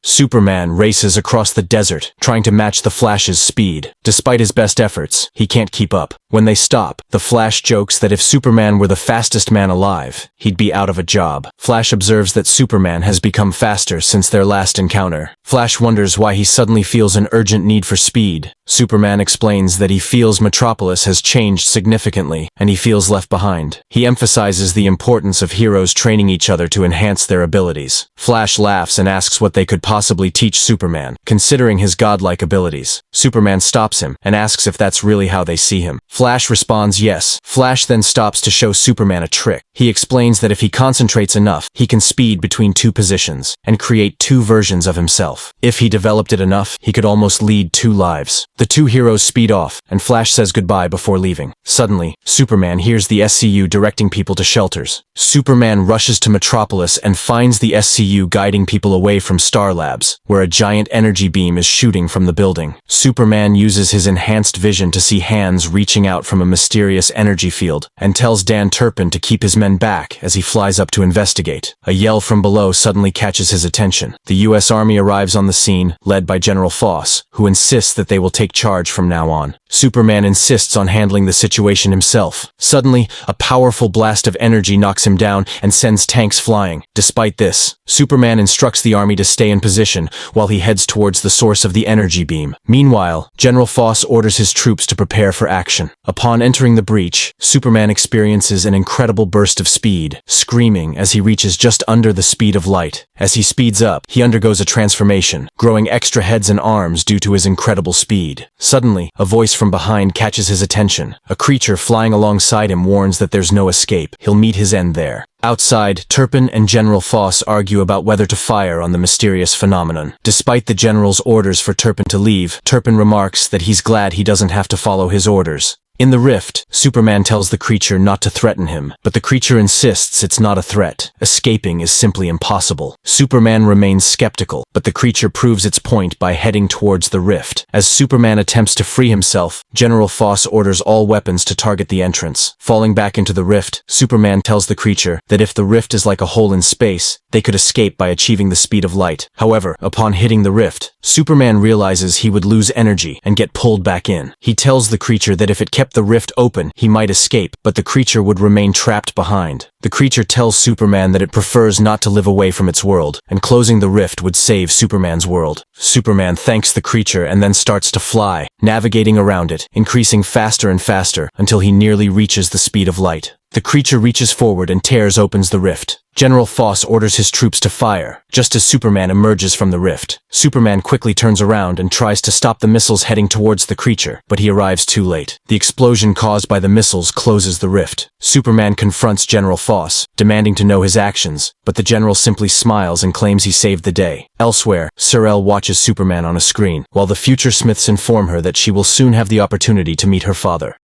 Superman races across the desert, trying to match the Flash's speed. Despite his best efforts, he can't keep up. When they stop, the Flash jokes that if Superman were the fastest man alive, he'd be out of a job. Flash observes that Superman has become faster since their last encounter. Flash wonders why he suddenly feels an urgent need for speed. Superman explains that he feels Metropolis has changed significantly, and he feels left behind. He emphasizes the importance of heroes training each other to enhance their abilities. Flash laughs and asks what they could possibly teach Superman, considering his godlike abilities. Superman stops him and asks if that's really how they see him. Flash responds yes. Flash then stops to show Superman a trick. He explains that if he concentrates enough, he can speed between two positions and create two versions of himself. If he developed it enough, he could almost lead two lives. The two heroes speed off, and Flash says goodbye before leaving. Suddenly, Superman hears the SCU directing people to shelters. Superman rushes to Metropolis and finds the SCU guiding people away from Star Labs, where a giant energy beam is shooting from the building. Superman uses his enhanced vision to see hands reaching out from a mysterious energy field, and tells Dan Turpin to keep his men back as he flies up to investigate. A yell from below suddenly catches his attention. The U.S. Army arrives on the scene, led by General Foss, who insists that they will take charge from now on. Superman insists on handling the situation himself. Suddenly, a powerful blast of energy knocks him down and sends tanks flying. Despite this, Superman instructs the army to stay in position while he heads towards the source of the energy beam. Meanwhile, General Foss orders his troops to prepare for action. Upon entering the breach, Superman experiences an incredible burst of speed, screaming as he reaches just under the speed of light. As he speeds up, he undergoes a transformation, growing extra heads and arms due to his incredible speed. Suddenly, a voice from behind catches his attention. A creature flying alongside him warns that there's no escape. He'll meet his end there. Outside, Turpin and General Foss argue about whether to fire on the mysterious phenomenon. Despite the General's orders for Turpin to leave, Turpin remarks that he's glad he doesn't have to follow his orders. In the rift, Superman tells the creature not to threaten him, but the creature insists it's not a threat. Escaping is simply impossible. Superman remains skeptical, but the creature proves its point by heading towards the rift. As Superman attempts to free himself, General Foss orders all weapons to target the entrance. Falling back into the rift, Superman tells the creature that if the rift is like a hole in space, they could escape by achieving the speed of light. However, upon hitting the rift, Superman realizes he would lose energy and get pulled back in. He tells the creature that if it kept the rift open, he might escape, but the creature would remain trapped behind. The creature tells Superman that it prefers not to live away from its world, and closing the rift would save Superman's world. Superman thanks the creature and then starts to fly, navigating around it, increasing faster and faster until he nearly reaches the speed of light. The creature reaches forward and opens the rift. General Foss orders his troops to fire, just as Superman emerges from the rift. Superman quickly turns around and tries to stop the missiles heading towards the creature, but he arrives too late. The explosion caused by the missiles closes the rift. Superman confronts General Foss, demanding to know his actions, but the general simply smiles and claims he saved the day. Elsewhere, Cir-El watches Superman on a screen, while the Futuresmiths inform her that she will soon have the opportunity to meet her father.